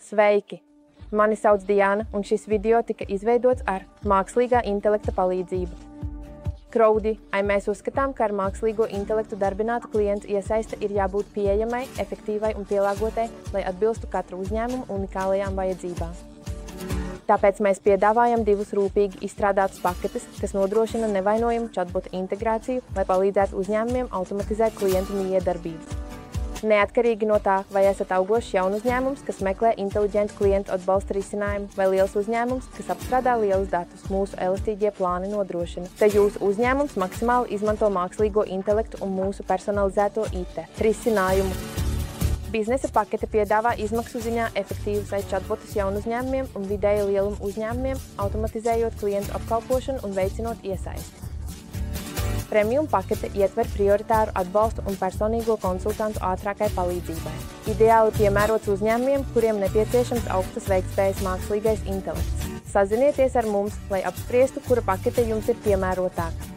Sveiki! Mani sauc Diana, un šis video tika izveidots ar mākslīgā intelekta palīdzību. Crowdy, mēs uzskatām, ka ar mākslīgo intelektu darbināta klientu iesaiste ir jābūt pieejamai, efektīvai un pielāgotai, lai atbilstu katra uzņēmuma unikālajām vajadzībām. Tāpēc mēs piedāvājam divus rūpīgi izstrādātus paketes, kas nodrošina nevainojumu chatbota integrāciju, lai palīdzētu uzņēmumiem automatizēt klientu miedarbību. Neatkarīgi no tā, vai esat augošs jaunu uzņēmums, kas meklē inteliģentu klientu atbalsta risinājumu, vai liels uzņēmums, kas apstrādā lielus datus, mūsu elastīgie plāni nodrošina, ka jūsu uzņēmums maksimāli izmanto mākslīgo intelektu un mūsu personalizēto IT risinājumu. Biznesa pakete piedāvā izmaksu ziņā efektīvus chatbotus jaunu uzņēmumiem un vidēja lieluma uzņēmumiem, automatizējot klientu apkalpošanu un veicinot iesaisti. Premium pakete ietver prioritāru atbalstu un personīgo konsultantu ātrākai palīdzībai. Ideāli piemērots uzņēmumiem, kuriem nepieciešams augstas veiktspējas mākslīgais intelekts. Sazinieties ar mums, lai apspriestu, kura pakete jums ir piemērotāka.